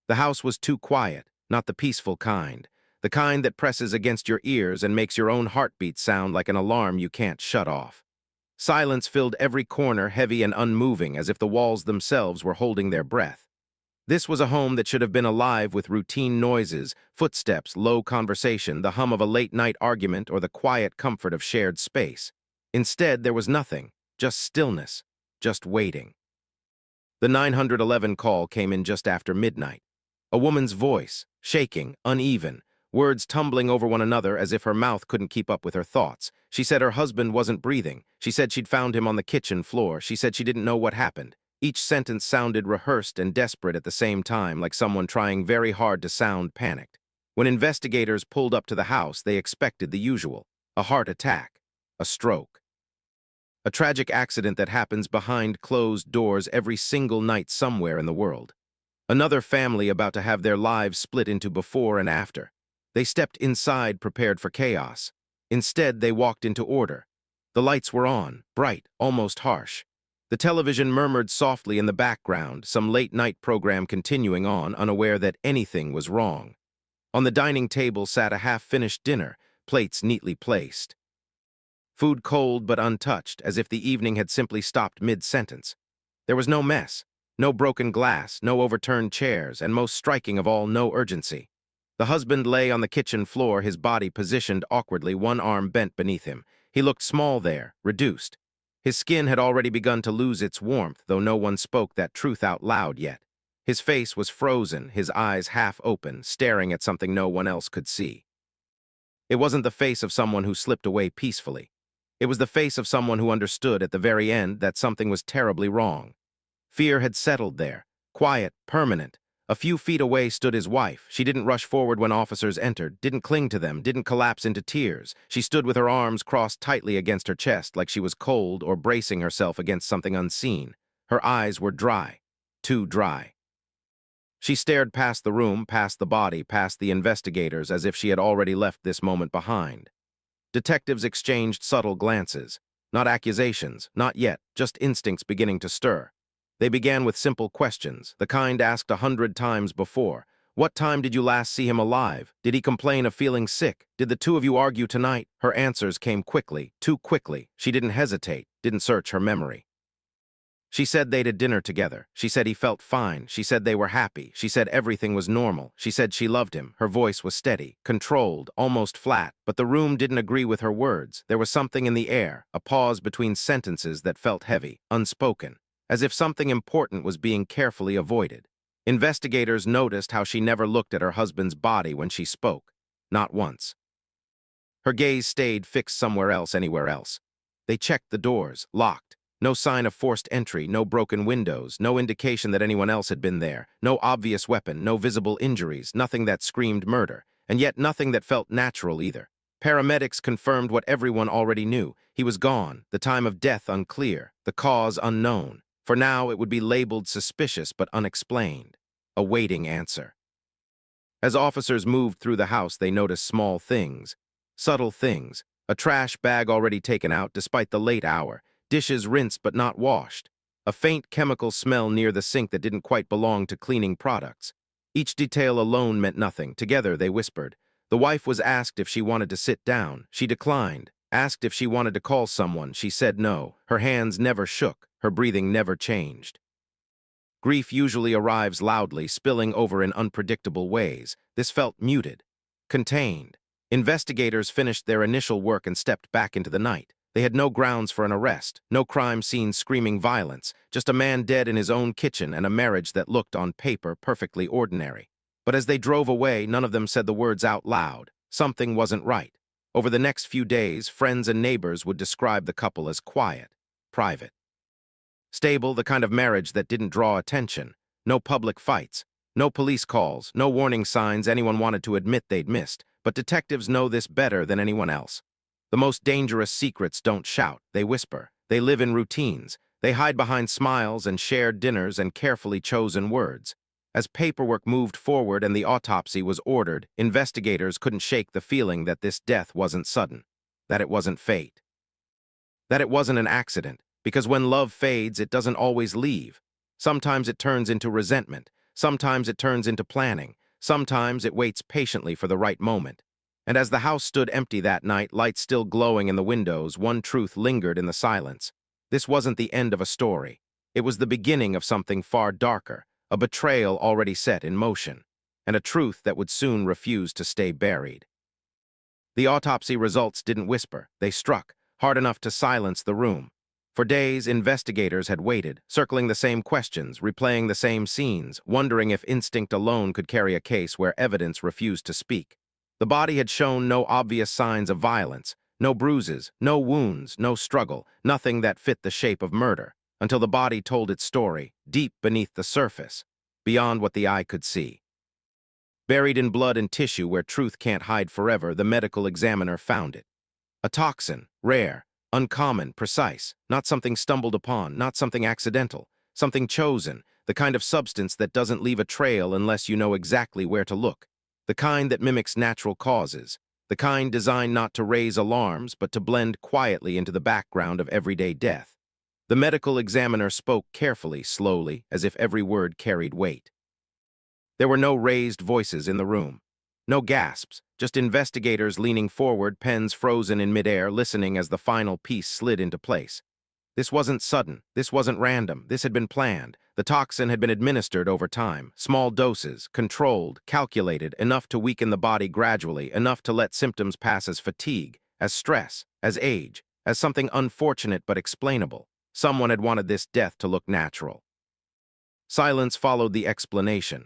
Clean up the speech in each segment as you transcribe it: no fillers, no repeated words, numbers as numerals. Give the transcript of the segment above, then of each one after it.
The house was too quiet, not the peaceful kind. The kind that presses against your ears and makes your own heartbeat sound like an alarm you can't shut off. Silence filled every corner, heavy and unmoving, as if the walls themselves were holding their breath. This was a home that should have been alive with routine noises, footsteps, low conversation, the hum of a late-night argument, or the quiet comfort of shared space. Instead, there was nothing, just stillness, just waiting. The 911 call came in just after midnight. A woman's voice, shaking, uneven, words tumbling over one another as if her mouth couldn't keep up with her thoughts. She said her husband wasn't breathing. She said she'd found him on the kitchen floor. She said she didn't know what happened. Each sentence sounded rehearsed and desperate at the same time, like someone trying very hard to sound panicked. When investigators pulled up to the house, they expected the usual: a heart attack, a stroke. A tragic accident that happens behind closed doors every single night somewhere in the world. Another family about to have their lives split into before and after. They stepped inside prepared for chaos. Instead, they walked into order. The lights were on, bright, almost harsh. The television murmured softly in the background, some late-night program continuing on, unaware that anything was wrong. On the dining table sat a half-finished dinner, plates neatly placed. Food cold but untouched, as if the evening had simply stopped mid-sentence. There was no mess, no broken glass, no overturned chairs, and most striking of all, no urgency. The husband lay on the kitchen floor, his body positioned awkwardly, one arm bent beneath him. He looked small there, reduced. His skin had already begun to lose its warmth, though no one spoke that truth out loud yet. His face was frozen, his eyes half open, staring at something no one else could see. It wasn't the face of someone who slipped away peacefully. It was the face of someone who understood at the very end that something was terribly wrong. Fear had settled there, quiet, permanent. A few feet away stood his wife. She didn't rush forward when officers entered, didn't cling to them, didn't collapse into tears. She stood with her arms crossed tightly against her chest, like she was cold or bracing herself against something unseen. Her eyes were dry, too dry. She stared past the room, past the body, past the investigators, as if she had already left this moment behind. Detectives exchanged subtle glances. Not accusations, not yet, just instincts beginning to stir. They began with simple questions, the kind asked 100 times before. What time did you last see him alive? Did he complain of feeling sick? Did the two of you argue tonight? Her answers came quickly, too quickly. She didn't hesitate, didn't search her memory. She said they'd had dinner together. She said he felt fine. She said they were happy. She said everything was normal. She said she loved him. Her voice was steady, controlled, almost flat, but the room didn't agree with her words. There was something in the air, a pause between sentences that felt heavy, unspoken, as if something important was being carefully avoided. Investigators noticed how she never looked at her husband's body when she spoke. Not once. Her gaze stayed fixed somewhere else, anywhere else. They checked the doors, locked. No sign of forced entry, no broken windows, no indication that anyone else had been there, no obvious weapon, no visible injuries, nothing that screamed murder, and yet nothing that felt natural either. Paramedics confirmed what everyone already knew. He was gone, the time of death unclear, the cause unknown. For now, it would be labeled suspicious but unexplained, awaiting answer. As officers moved through the house, they noticed small things, subtle things, a trash bag already taken out despite the late hour, dishes rinsed but not washed, a faint chemical smell near the sink that didn't quite belong to cleaning products. Each detail alone meant nothing. Together, they whispered. The wife was asked if she wanted to sit down. She declined. Asked if she wanted to call someone. She said no. Her hands never shook. Her breathing never changed. Grief usually arrives loudly, spilling over in unpredictable ways. This felt muted, contained. Investigators finished their initial work and stepped back into the night. They had no grounds for an arrest, no crime scene screaming violence, just a man dead in his own kitchen and a marriage that looked on paper perfectly ordinary. But as they drove away, none of them said the words out loud. Something wasn't right. Over the next few days, friends and neighbors would describe the couple as quiet, private. Stable, the kind of marriage that didn't draw attention. No public fights, no police calls, no warning signs anyone wanted to admit they'd missed. But detectives know this better than anyone else. The most dangerous secrets don't shout, they whisper. They live in routines. They hide behind smiles and shared dinners and carefully chosen words. As paperwork moved forward and the autopsy was ordered, investigators couldn't shake the feeling that this death wasn't sudden, that it wasn't fate, that it wasn't an accident, because when love fades, it doesn't always leave. Sometimes it turns into resentment. Sometimes it turns into planning. Sometimes it waits patiently for the right moment. And as the house stood empty that night, lights still glowing in the windows, one truth lingered in the silence. This wasn't the end of a story. It was the beginning of something far darker, a betrayal already set in motion, and a truth that would soon refuse to stay buried. The autopsy results didn't whisper, they struck, hard enough to silence the room. For days, investigators had waited, circling the same questions, replaying the same scenes, wondering if instinct alone could carry a case where evidence refused to speak. The body had shown no obvious signs of violence, no bruises, no wounds, no struggle, nothing that fit the shape of murder, until the body told its story, deep beneath the surface, beyond what the eye could see. Buried in blood and tissue where truth can't hide forever, the medical examiner found it. A toxin, rare, uncommon, precise, not something stumbled upon, not something accidental, something chosen, the kind of substance that doesn't leave a trail unless you know exactly where to look, the kind that mimics natural causes, the kind designed not to raise alarms but to blend quietly into the background of everyday death. The medical examiner spoke carefully, slowly, as if every word carried weight. There were no raised voices in the room. No gasps, just investigators leaning forward, pens frozen in midair, listening as the final piece slid into place. This wasn't sudden, this wasn't random, this had been planned. The toxin had been administered over time, small doses, controlled, calculated, enough to weaken the body gradually, enough to let symptoms pass as fatigue, as stress, as age, as something unfortunate but explainable. Someone had wanted this death to look natural. Silence followed the explanation.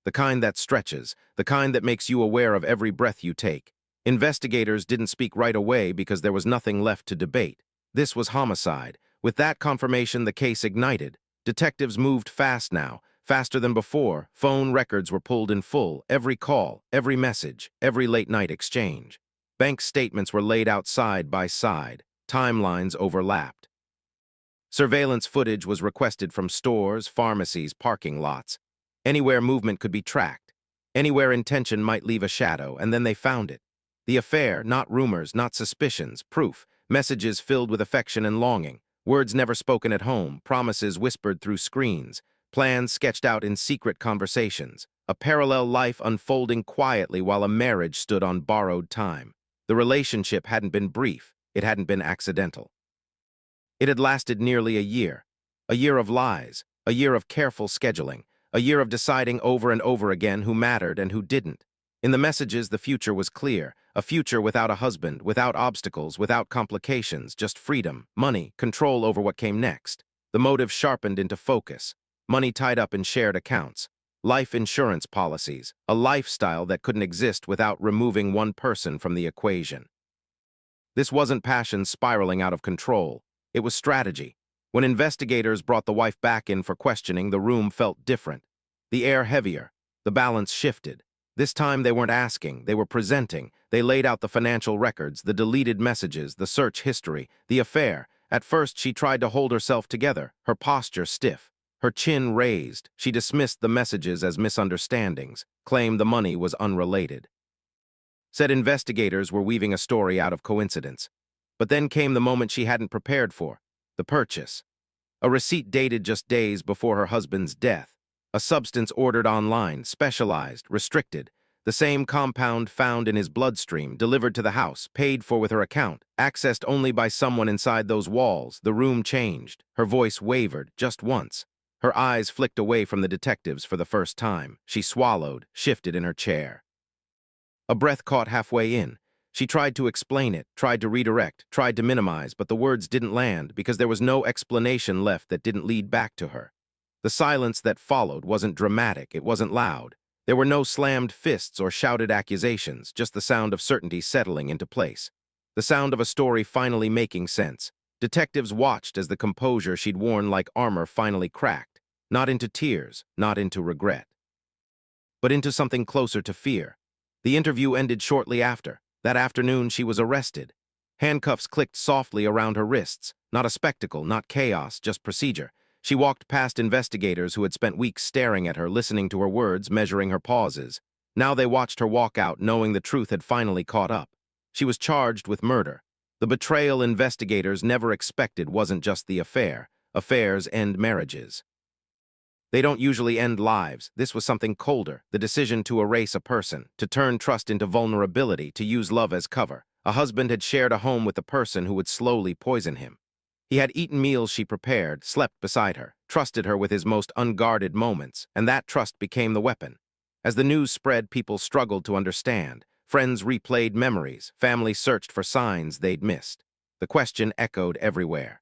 The kind that stretches, the kind that makes you aware of every breath you take. Investigators didn't speak right away because there was nothing left to debate. This was homicide. With that confirmation, the case ignited. Detectives moved fast now, faster than before. Phone records were pulled in full, every call, every message, every late-night exchange. Bank statements were laid out side by side. Timelines overlapped. Surveillance footage was requested from stores, pharmacies, parking lots. Anywhere movement could be tracked. Anywhere intention might leave a shadow, and then they found it. The affair, not rumors, not suspicions, proof, messages filled with affection and longing, words never spoken at home, promises whispered through screens, plans sketched out in secret conversations, a parallel life unfolding quietly while a marriage stood on borrowed time. The relationship hadn't been brief, it hadn't been accidental. It had lasted nearly a year of lies, a year of careful scheduling, a year of deciding over and over again who mattered and who didn't. In the messages, the future was clear, a future without a husband, without obstacles, without complications, just freedom, money, control over what came next. The motive sharpened into focus, money tied up in shared accounts, life insurance policies, a lifestyle that couldn't exist without removing one person from the equation. This wasn't passion spiraling out of control, it was strategy. When investigators brought the wife back in for questioning, the room felt different. The air heavier. The balance shifted. This time they weren't asking, they were presenting. They laid out the financial records, the deleted messages, the search history, the affair. At first she tried to hold herself together, her posture stiff. Her chin raised. She dismissed the messages as misunderstandings, claimed the money was unrelated. Said investigators were weaving a story out of coincidence. But then came the moment she hadn't prepared for. The purchase. A receipt dated just days before her husband's death. A substance ordered online, specialized, restricted. The same compound found in his bloodstream, delivered to the house, paid for with her account, accessed only by someone inside those walls. The room changed. Her voice wavered, just once. Her eyes flicked away from the detectives for the first time. She swallowed, shifted in her chair. A breath caught halfway in. She tried to explain it, tried to redirect, tried to minimize, but the words didn't land because there was no explanation left that didn't lead back to her. The silence that followed wasn't dramatic, it wasn't loud. There were no slammed fists or shouted accusations, just the sound of certainty settling into place. The sound of a story finally making sense. Detectives watched as the composure she'd worn like armor finally cracked, not into tears, not into regret, but into something closer to fear. The interview ended shortly after. That afternoon, she was arrested. Handcuffs clicked softly around her wrists. Not a spectacle, not chaos, just procedure. She walked past investigators who had spent weeks staring at her, listening to her words, measuring her pauses. Now they watched her walk out, knowing the truth had finally caught up. She was charged with murder. The betrayal investigators never expected wasn't just the affair. Affairs end marriages. They don't usually end lives. This was something colder, the decision to erase a person, to turn trust into vulnerability, to use love as cover. A husband had shared a home with the person who would slowly poison him. He had eaten meals she prepared, slept beside her, trusted her with his most unguarded moments, and that trust became the weapon. As the news spread, people struggled to understand. Friends replayed memories, families searched for signs they'd missed. The question echoed everywhere.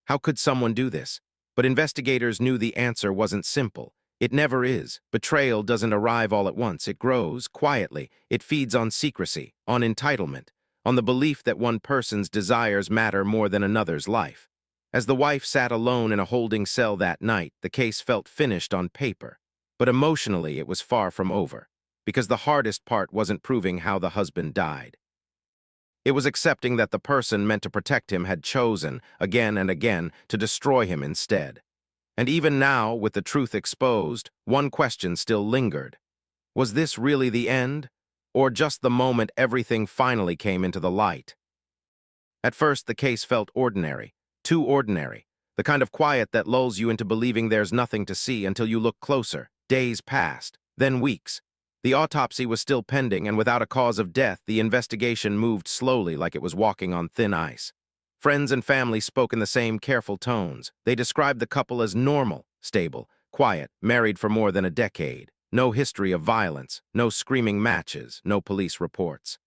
How could someone do this? But investigators knew the answer wasn't simple. It never is. Betrayal doesn't arrive all at once. It grows, quietly. It feeds on secrecy, on entitlement, on the belief that one person's desires matter more than another's life. As the wife sat alone in a holding cell that night, the case felt finished on paper. But emotionally, it was far from over, because the hardest part wasn't proving how the husband died. It was accepting that the person meant to protect him had chosen, again and again, to destroy him instead. And even now, with the truth exposed, one question still lingered. Was this really the end? Or just the moment everything finally came into the light? At first, the case felt ordinary, too ordinary, the kind of quiet that lulls you into believing there's nothing to see until you look closer. Days passed, then weeks. The autopsy was still pending, and without a cause of death, the investigation moved slowly like it was walking on thin ice. Friends and family spoke in the same careful tones. They described the couple as normal, stable, quiet, married for more than a decade. No history of violence, no screaming matches, no police reports.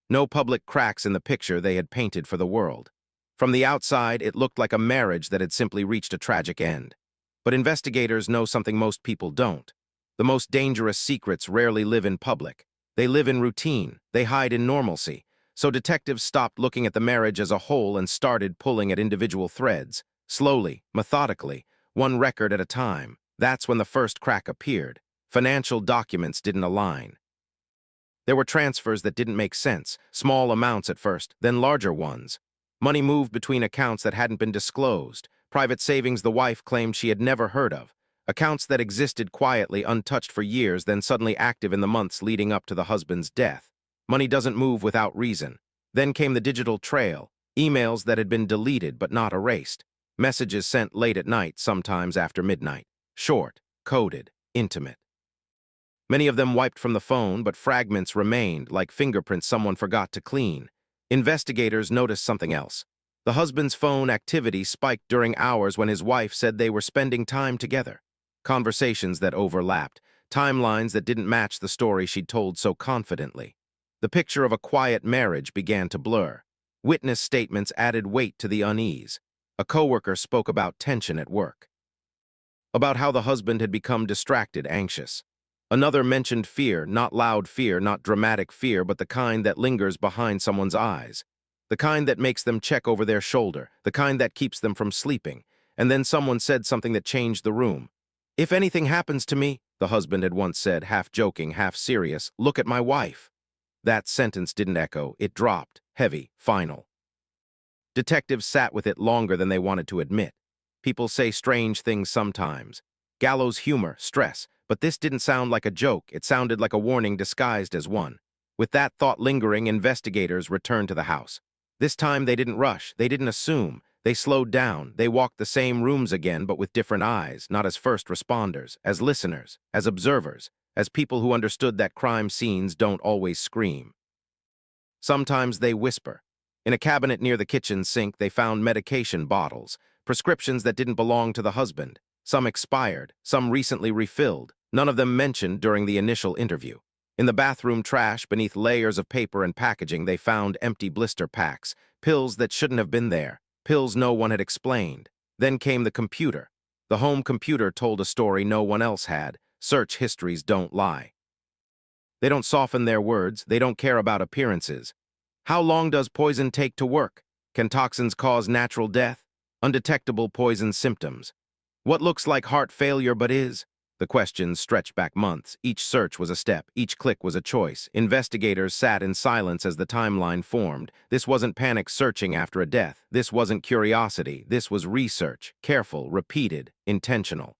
No public cracks in the picture they had painted for the world. From the outside, it looked like a marriage that had simply reached a tragic end. But investigators know something most people don't. The most dangerous secrets rarely live in public. They live in routine. They hide in normalcy. So detectives stopped looking at the marriage as a whole and started pulling at individual threads. Slowly, methodically, one record at a time. That's when the first crack appeared. Financial documents didn't align. There were transfers that didn't make sense, small amounts at first, then larger ones. Money moved between accounts that hadn't been disclosed, private savings the wife claimed she had never heard of, accounts that existed quietly, untouched for years, then suddenly active in the months leading up to the husband's death. Money doesn't move without reason. Then came the digital trail, emails that had been deleted but not erased, messages sent late at night, sometimes after midnight, short, coded, intimate. Many of them wiped from the phone, but fragments remained, like fingerprints someone forgot to clean. Investigators noticed something else. The husband's phone activity spiked during hours when his wife said they were spending time together. Conversations that overlapped, timelines that didn't match the story she'd told so confidently. The picture of a quiet marriage began to blur. Witness statements added weight to the unease. A coworker spoke about tension at work, about how the husband had become distracted, anxious. Another mentioned fear, not loud fear, not dramatic fear, but the kind that lingers behind someone's eyes. The kind that makes them check over their shoulder, the kind that keeps them from sleeping. And then someone said something that changed the room. "If anything happens to me," the husband had once said, half joking, half serious, "look at my wife." That sentence didn't echo, it dropped, heavy, final. Detectives sat with it longer than they wanted to admit. People say strange things sometimes. Gallows humor, stress. But this didn't sound like a joke, it sounded like a warning disguised as one. With that thought lingering, investigators returned to the house. This time they didn't rush, they didn't assume. They slowed down, they walked the same rooms again but with different eyes, not as first responders, as listeners, as observers, as people who understood that crime scenes don't always scream. Sometimes they whisper. In a cabinet near the kitchen sink, they found medication bottles, prescriptions that didn't belong to the husband. Some expired, some recently refilled, none of them mentioned during the initial interview. In the bathroom trash, beneath layers of paper and packaging, they found empty blister packs, pills that shouldn't have been there, pills no one had explained. Then came the computer. The home computer told a story no one else had. Search histories don't lie. They don't soften their words, they don't care about appearances. How long does poison take to work? Can toxins cause natural death? Undetectable poison symptoms. What looks like heart failure but is? The questions stretched back months. Each search was a step. Each click was a choice. Investigators sat in silence as the timeline formed. This wasn't panic searching after a death. This wasn't curiosity. This was research. Careful, repeated, intentional.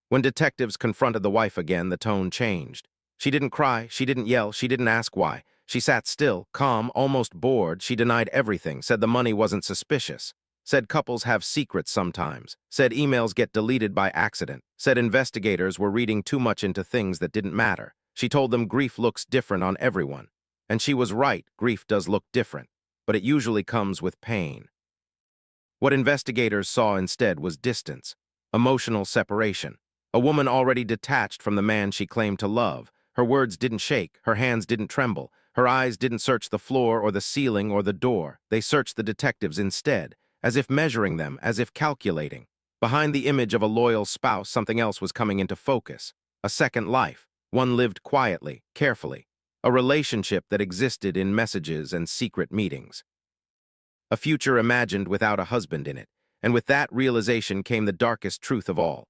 When detectives confronted the wife again, the tone changed. She didn't cry. She didn't yell. She didn't ask why. She sat still, calm, almost bored. She denied everything, said the money wasn't suspicious. Said couples have secrets sometimes. Said emails get deleted by accident. Said investigators were reading too much into things that didn't matter. She told them grief looks different on everyone. And she was right, grief does look different. But it usually comes with pain. What investigators saw instead was distance, emotional separation. A woman already detached from the man she claimed to love. Her words didn't shake, her hands didn't tremble, her eyes didn't search the floor or the ceiling or the door. They searched the detectives instead, as if measuring them, as if calculating. Behind the image of a loyal spouse, something else was coming into focus. A second life, one lived quietly, carefully. A relationship that existed in messages and secret meetings. A future imagined without a husband in it, and with that realization came the darkest truth of all.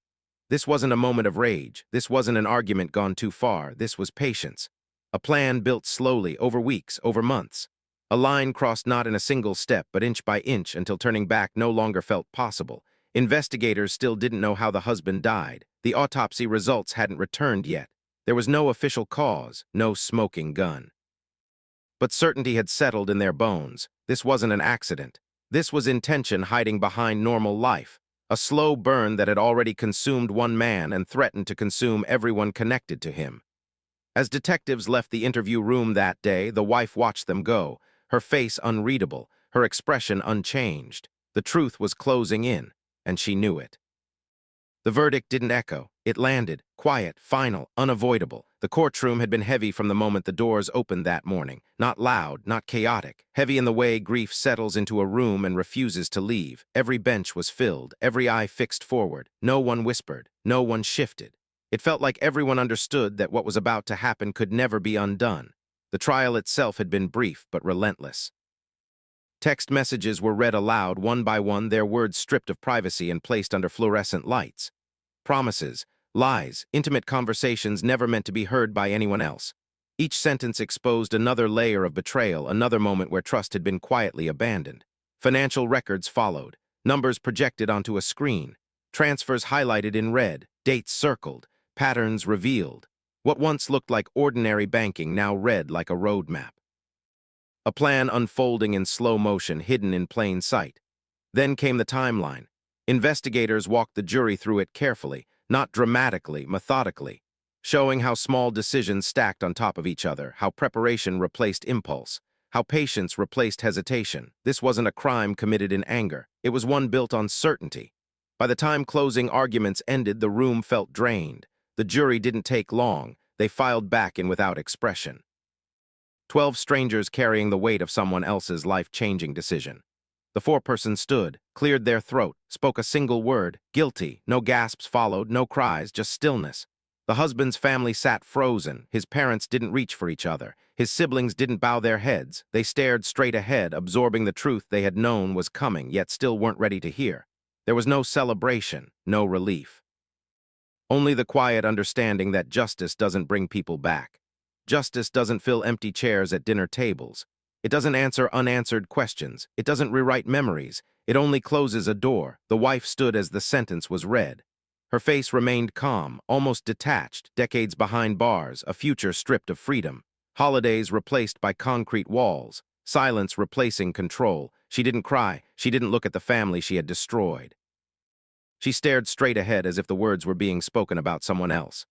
This wasn't a moment of rage, this wasn't an argument gone too far, this was patience. A plan built slowly, over weeks, over months. A line crossed not in a single step, but inch by inch, until turning back no longer felt possible. Investigators still didn't know how the husband died. The autopsy results hadn't returned yet. There was no official cause, no smoking gun. But certainty had settled in their bones. This wasn't an accident. This was intention hiding behind normal life. A slow burn that had already consumed one man and threatened to consume everyone connected to him. As detectives left the interview room that day, the wife watched them go, her face unreadable, her expression unchanged. The truth was closing in, and she knew it. The verdict didn't echo. It landed, quiet, final, unavoidable. The courtroom had been heavy from the moment the doors opened that morning. Not loud, not chaotic. Heavy in the way grief settles into a room and refuses to leave. Every bench was filled, every eye fixed forward. No one whispered, no one shifted. It felt like everyone understood that what was about to happen could never be undone. The trial itself had been brief but relentless. Text messages were read aloud, one by one, their words stripped of privacy and placed under fluorescent lights. Promises, lies, intimate conversations never meant to be heard by anyone else. Each sentence exposed another layer of betrayal, another moment where trust had been quietly abandoned. Financial records followed, numbers projected onto a screen, transfers highlighted in red, dates circled, patterns revealed. What once looked like ordinary banking now read like a roadmap. A plan unfolding in slow motion, hidden in plain sight. Then came the timeline. Investigators walked the jury through it carefully, not dramatically, methodically, showing how small decisions stacked on top of each other, how preparation replaced impulse, how patience replaced hesitation. This wasn't a crime committed in anger. It was one built on certainty. By the time closing arguments ended, the room felt drained. The jury didn't take long. They filed back in without expression. 12 strangers carrying the weight of someone else's life-changing decision. The foreperson stood, cleared their throat, spoke a single word, guilty. No gasps followed, no cries, just stillness. The husband's family sat frozen. His parents didn't reach for each other. His siblings didn't bow their heads. They stared straight ahead, absorbing the truth they had known was coming, yet still weren't ready to hear. There was no celebration, no relief. Only the quiet understanding that justice doesn't bring people back. Justice doesn't fill empty chairs at dinner tables. It doesn't answer unanswered questions. It doesn't rewrite memories. It only closes a door. The wife stood as the sentence was read. Her face remained calm, almost detached, decades behind bars, a future stripped of freedom. Holidays replaced by concrete walls. Silence replacing control. She didn't cry. She didn't look at the family she had destroyed. She stared straight ahead as if the words were being spoken about someone else.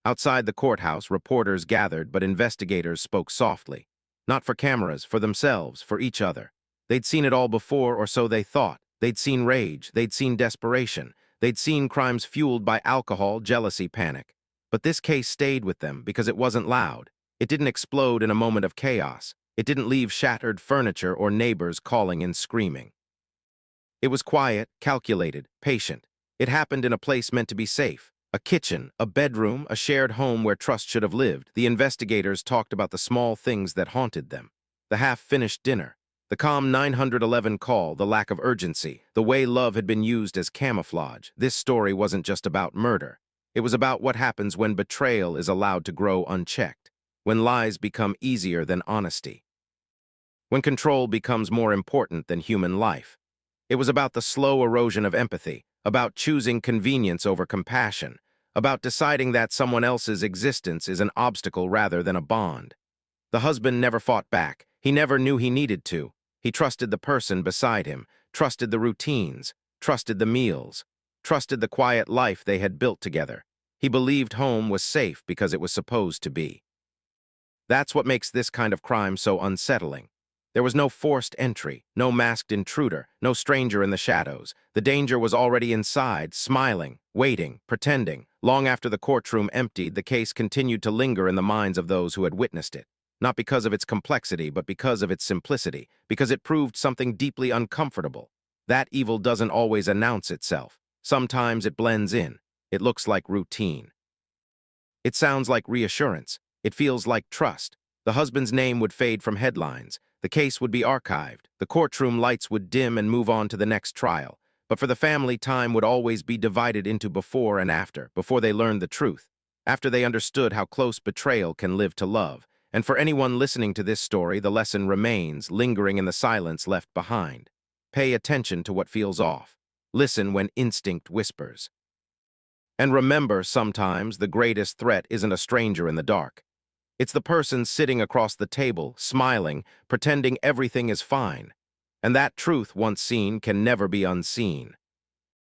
Outside the courthouse, reporters gathered, but investigators spoke softly. Not for cameras, for themselves, for each other. They'd seen it all before, or so they thought. They'd seen rage, they'd seen desperation, they'd seen crimes fueled by alcohol, jealousy, panic. But this case stayed with them because it wasn't loud. It didn't explode in a moment of chaos. It didn't leave shattered furniture or neighbors calling and screaming. It was quiet, calculated, patient. It happened in a place meant to be safe. A kitchen, a bedroom, a shared home where trust should have lived. The investigators talked about the small things that haunted them. The half-finished dinner, the calm 911 call, the lack of urgency, the way love had been used as camouflage. This story wasn't just about murder. It was about what happens when betrayal is allowed to grow unchecked, when lies become easier than honesty, when control becomes more important than human life. It was about the slow erosion of empathy, about choosing convenience over compassion, about deciding that someone else's existence is an obstacle rather than a bond. The husband never fought back. He never knew he needed to. He trusted the person beside him, trusted the routines, trusted the meals, trusted the quiet life they had built together. He believed home was safe because it was supposed to be. That's what makes this kind of crime so unsettling. There was no forced entry, no masked intruder, no stranger in the shadows. The danger was already inside, smiling, waiting, pretending. Long after the courtroom emptied, the case continued to linger in the minds of those who had witnessed it. Not because of its complexity, but because of its simplicity, because it proved something deeply uncomfortable. That evil doesn't always announce itself. Sometimes it blends in. It looks like routine. It sounds like reassurance. It feels like trust. The husband's name would fade from headlines. The case would be archived. The courtroom lights would dim and move on to the next trial. But for the family, time would always be divided into before and after, before they learned the truth, after they understood how close betrayal can live to love. And for anyone listening to this story, the lesson remains, lingering in the silence left behind. Pay attention to what feels off. Listen when instinct whispers. And remember, sometimes the greatest threat isn't a stranger in the dark. It's the person sitting across the table, smiling, pretending everything is fine. And that truth, once seen, can never be unseen.